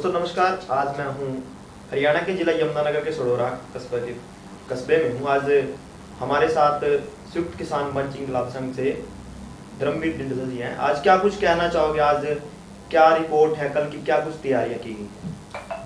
दोस्तों नमस्कार। आज मैं हूं हरियाणा के जिला यमुनानगर के सड़ोरा कस्बे में हूं। आज हमारे साथ संयुक्त किसान मंच इंकलाब संघ से धर्मवीर डिंडसा जी हैं। आज क्या कुछ कहना चाहोगे? आज क्या रिपोर्ट है, कल की क्या कुछ तैयारियां की गई?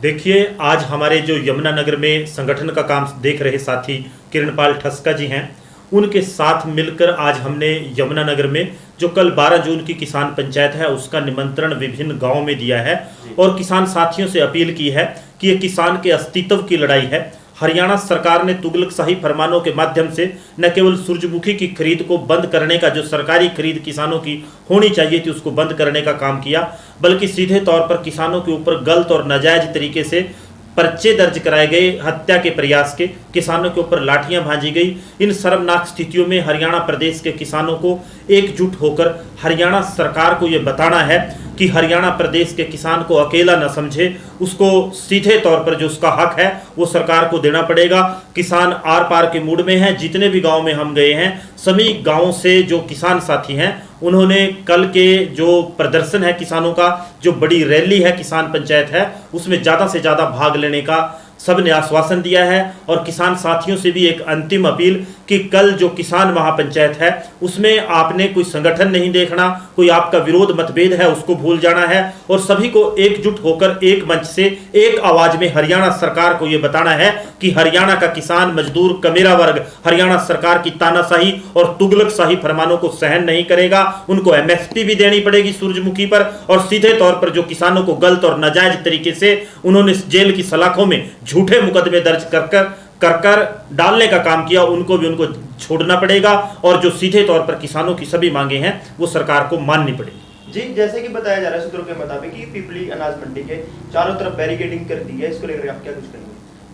देखिए, आज हमारे जो यमुनानगर में संगठन का काम देख रहे साथी किरणपाल ठस्का जी हैं, उनके साथ मिलकर आज हमने यमुनानगर में जो कल 12 जून की किसान पंचायत है उसका निमंत्रण विभिन्न गांवों में दिया है और किसान साथियों से अपील की है कि ये किसान के अस्तित्व की लड़ाई है। हरियाणा सरकार ने तुगलकशाही फरमानों के माध्यम से न केवल सूरजमुखी की खरीद को बंद करने का, जो सरकारी खरीद किसानों की होनी चाहिए थी उसको बंद करने का काम किया, बल्कि सीधे तौर पर किसानों के ऊपर गलत और नाजायज तरीके से पर्चे दर्ज कराए गए, हत्या के प्रयास के, किसानों के ऊपर लाठियां भांजी गई। इन शर्मनाक स्थितियों में हरियाणा प्रदेश के किसानों को एकजुट होकर हरियाणा सरकार को ये बताना है कि हरियाणा प्रदेश के किसान को अकेला न समझे, उसको सीधे तौर पर जो उसका हक है वो सरकार को देना पड़ेगा। किसान आर पार के मूड में हैं। जितने भी गांव में हम गए हैं, सभी गांवों से जो किसान साथी हैं उन्होंने कल के जो प्रदर्शन है किसानों का, जो बड़ी रैली है किसान पंचायत है, उसमें ज़्यादा से ज़्यादा भाग लेने का सब ने आश्वासन दिया है। और किसान साथियों से भी एक अंतिम अपील कि कल जो किसान महापंचायत है उसमें आपने कोई संगठन नहीं देखना, कोई आपका विरोध मतभेद है उसको भूल जाना है और सभी को एकजुट होकर एक मंच से एक आवाज में हरियाणा सरकार को यह बताना है कि हरियाणा का किसान मजदूर कमेरा वर्ग हरियाणा सरकार की तानाशाही और तुगलकशाही फरमानों को सहन नहीं करेगा। उनको एमएसपी भी देनी पड़ेगी सूरजमुखी पर, और सीधे तौर पर जो किसानों को गलत और नाजायज तरीके से उन्होंने जेल की सलाखों में झूठे मुकदमे दर्ज कर डालने का काम किया, उनको छोड़ना पड़ेगा। और जो सीधे तौर पर किसानों की सभी मांगे हैं वो सरकार को माननी पड़ेगी। जी, जैसे कि बताया जा रहा है सूत्रों के मुताबिक कि पिपली अनाज मंडी के चारों तरफ बैरिकेडिंग कर दी है, इसको लेकर आप क्या कुछ करेंगे?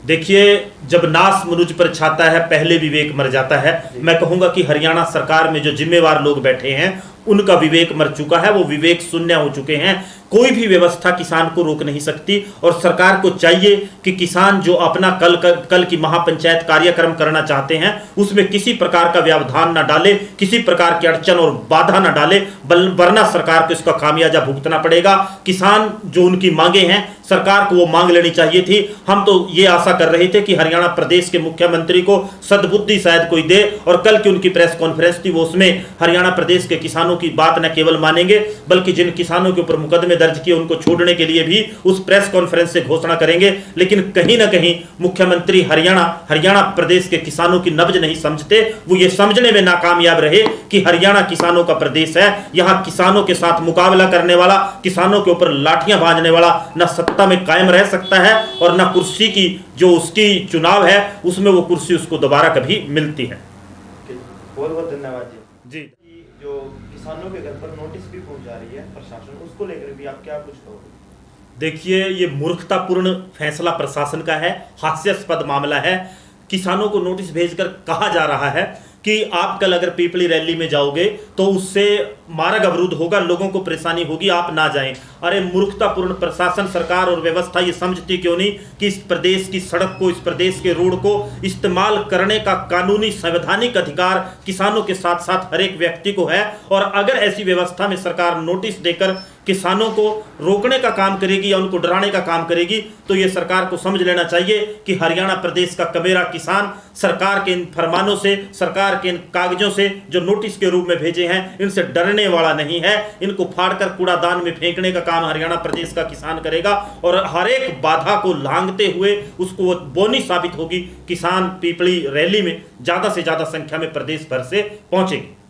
देखिए, जब नास मनुज पर छाता है पहले विवेक मर जाता है। मैं कहूंगा कि हरियाणा सरकार में जो जिम्मेवार लोग बैठे हैं उनका विवेक मर चुका है, वो विवेक शून्य हो चुके हैं। कोई भी व्यवस्था किसान को रोक नहीं सकती और सरकार को चाहिए कि किसान जो अपना कल की महापंचायत कार्यक्रम करना चाहते हैं उसमें किसी प्रकार का व्यवधान ना डाले, किसी प्रकार की अड़चन और बाधा ना डाले, वरना सरकार को इसका खामियाजा भुगतना पड़ेगा। किसान जो उनकी मांगे हैं सरकार को वो मांग लेनी चाहिए थी। हम तो ये आशा कर रहे थे कि हरियाणा प्रदेश के मुख्यमंत्री को सद्बुद्धि शायद कोई दे और कल की उनकी प्रेस कॉन्फ्रेंस थी वो उसमें हरियाणा प्रदेश के किसानों की बात न केवल मानेंगे बल्कि जिन किसानों के ऊपर मुकदमे दर्ज किए उनको छोड़ने के लिए भी उस प्रेस कॉन्फ्रेंस से घोषणा करेंगे। लेकिन कहीं ना कहीं मुख्यमंत्री हरियाणा प्रदेश के किसानों की नब्ज नहीं समझते। वो ये समझने में नाकामयाब रहे कि हरियाणा किसानों का प्रदेश है, यहां किसानों के साथ मुकाबला करने वाला, किसानों के ऊपर लाठियां भांजने वाला न सत्ता में कायम रह सकता है और न कुर्सी की जो उसकी चुनाव है उसमें वो कुर्सी उसको दोबारा कभी मिलती है। बहुत बहुत धन्यवाद जी। जी, जो किसानों के घर पर नोटिस भी पहुंच जा रही है प्रशासन, उसको लेकर भी आप क्या कुछ कहोगे? देखिए, ये मूर्खतापूर्ण फैसला प्रशासन का है, हास्यास्पद मामला है। किसानों को नोटिस भेजकर कहा जा रहा है कि आप कल अगर पीपली रैली में जाओगे तो उससे मार्ग अवरुद्ध होगा, लोगों को परेशानी होगी, आप ना जाएं। अरे मूर्खतापूर्ण प्रशासन, सरकार और व्यवस्था ये समझती क्यों नहीं कि इस प्रदेश की सड़क को, इस प्रदेश के रोड को इस्तेमाल करने का कानूनी संवैधानिक अधिकार किसानों के साथ साथ हर एक व्यक्ति को है। और अगर ऐसी व्यवस्था में सरकार नोटिस देकर किसानों को रोकने का काम करेगी या उनको डराने का काम करेगी तो ये सरकार को समझ लेना चाहिए कि हरियाणा प्रदेश का कमेरा किसान सरकार के इन फरमानों से, सरकार के इन कागजों से जो नोटिस के रूप में भेजे हैं, इनसे डरने वाला नहीं है। इनको फाड़कर कूड़ादान में फेंकने का काम हरियाणा प्रदेश का किसान करेगा और हर एक बाधा को लांघते हुए उसको वो बोनी साबित होगी। किसान पीपली रैली में ज्यादा से ज्यादा संख्या में प्रदेश भर से पहुंचेंगे।